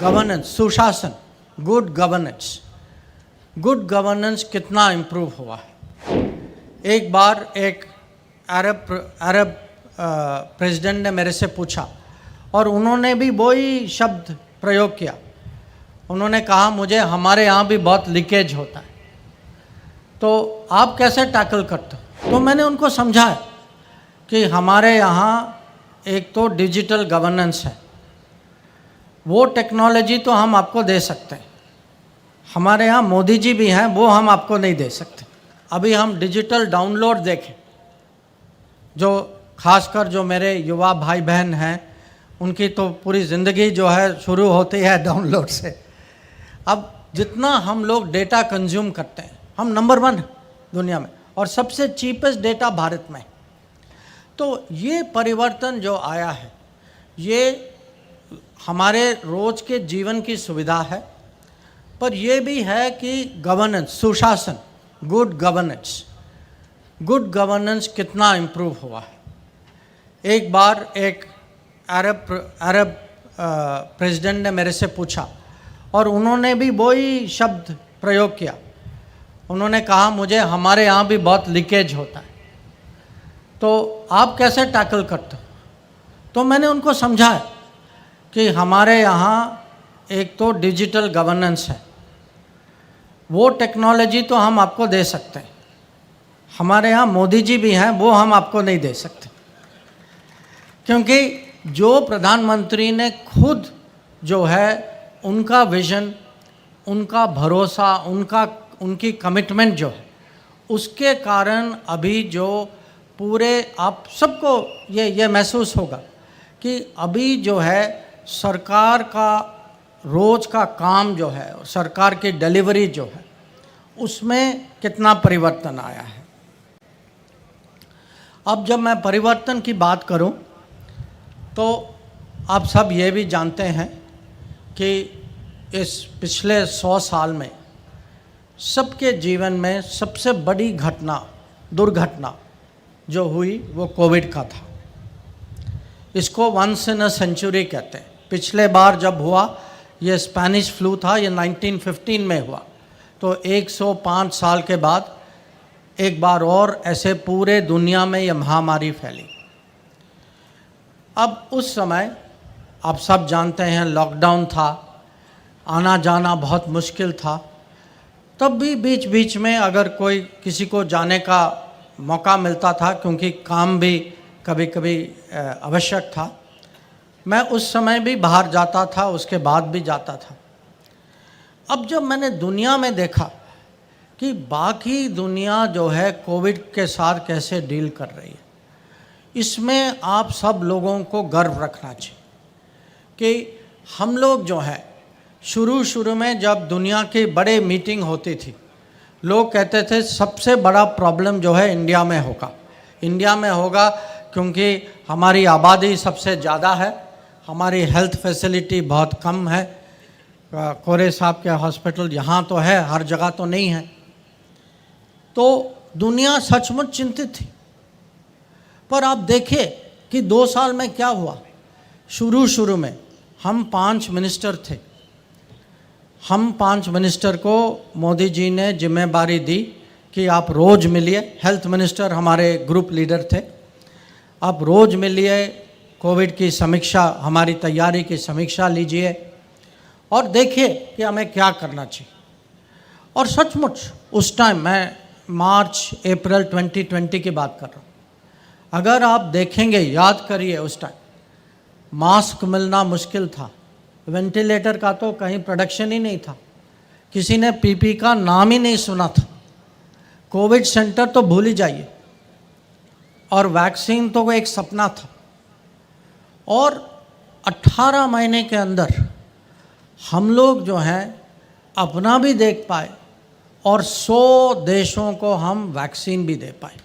Governance, सुशासन, good governance कितना improve हुआ है। एक बार एक अरब प्रेसिडेंट ने मेरे से पूछा और उन्होंने भी वही शब्द प्रयोग किया। उन्होंने कहा मुझे हमारे यहाँ भी बहुत लीकेज होता है, तो आप कैसे टैकल करते हो। तो मैंने उनको समझाया कि हमारे यहाँ एक तो डिजिटल गवर्नेंस है, वो टेक्नोलॉजी तो हम आपको दे सकते हैं। हमारे यहाँ मोदी जी भी हैं, वो हम आपको नहीं दे सकते। अभी हम डिजिटल डाउनलोड देखें, जो खासकर जो मेरे युवा भाई बहन हैं, उनकी तो पूरी ज़िंदगी जो है शुरू होती है डाउनलोड से। अब जितना हम लोग डेटा कंज्यूम करते हैं, हम नंबर 1 दुनिया में और सबसे चीपेस्ट डेटा भारत में। तो ये परिवर्तन जो आया है, ये हमारे रोज़ के जीवन की सुविधा है, पर यह भी है कि गवर्नेंस, सुशासन, गुड गवर्नेंस कितना इम्प्रूव हुआ है। एक बार एक अरब प्रेसिडेंट ने मेरे से पूछा और उन्होंने भी वही शब्द प्रयोग किया। उन्होंने कहा मुझे हमारे यहाँ भी बहुत लीकेज होता है, तो आप कैसे टैकल करते हो। तो मैंने उनको समझाया कि हमारे यहाँ एक तो डिजिटल गवर्नेंस है, वो टेक्नोलॉजी तो हम आपको दे सकते हैं। हमारे यहाँ मोदी जी भी हैं, वो हम आपको नहीं दे सकते, क्योंकि जो प्रधानमंत्री ने खुद जो है उनका विजन, उनका भरोसा, उनकी कमिटमेंट जो है, उसके कारण अभी जो पूरे आप सबको ये महसूस होगा कि अभी जो है सरकार का रोज़ का काम जो है, सरकार की डिलीवरी जो है, उसमें कितना परिवर्तन आया है। अब जब मैं परिवर्तन की बात करूं, तो आप सब ये भी जानते हैं कि इस पिछले 100 साल में सबके जीवन में सबसे बड़ी दुर्घटना जो हुई वो कोविड का था। इसको वंस इन अ सेंचुरी कहते हैं। पिछले बार जब हुआ ये स्पेनिश फ्लू था, ये 1915 में हुआ, तो 105 साल के बाद एक बार और ऐसे पूरे दुनिया में ये महामारी फैली। अब उस समय आप सब जानते हैं लॉकडाउन था, आना जाना बहुत मुश्किल था। तब भी बीच बीच में अगर कोई किसी को जाने का मौका मिलता था, क्योंकि काम भी कभी कभी आवश्यक था, मैं उस समय भी बाहर जाता था, उसके बाद भी जाता था। अब जब मैंने दुनिया में देखा कि बाकी दुनिया जो है कोविड के साथ कैसे डील कर रही है, इसमें आप सब लोगों को गर्व रखना चाहिए कि हम लोग जो है शुरू में जब दुनिया की बड़े मीटिंग होती थी, लोग कहते थे सबसे बड़ा प्रॉब्लम जो है इंडिया में होगा, क्योंकि हमारी आबादी सबसे ज़्यादा है, हमारी हेल्थ फैसिलिटी बहुत कम है। कोरे साहब के हॉस्पिटल यहाँ तो है, हर जगह तो नहीं है। तो दुनिया सचमुच चिंतित थी। पर आप देखिए कि 2 साल में क्या हुआ। शुरू में हम 5 मिनिस्टर थे। हम 5 मिनिस्टर को मोदी जी ने जिम्मेदारी दी कि आप रोज़ मिलिए। हेल्थ मिनिस्टर हमारे ग्रुप लीडर थे। आप रोज़ मिलिए, कोविड की समीक्षा, हमारी तैयारी की समीक्षा लीजिए और देखिए कि हमें क्या करना चाहिए। और सचमुच उस टाइम, मैं मार्च अप्रैल 2020 की बात कर रहा हूँ, अगर आप देखेंगे, याद करिए, उस टाइम मास्क मिलना मुश्किल था, वेंटिलेटर का तो कहीं प्रोडक्शन ही नहीं था, किसी ने पीपी का नाम ही नहीं सुना था, कोविड सेंटर तो भूल ही जाइए, और वैक्सीन तो वो एक सपना था। और 18 महीने के अंदर हम लोग जो हैं अपना भी देख पाए और 100 देशों को हम वैक्सीन भी दे पाए।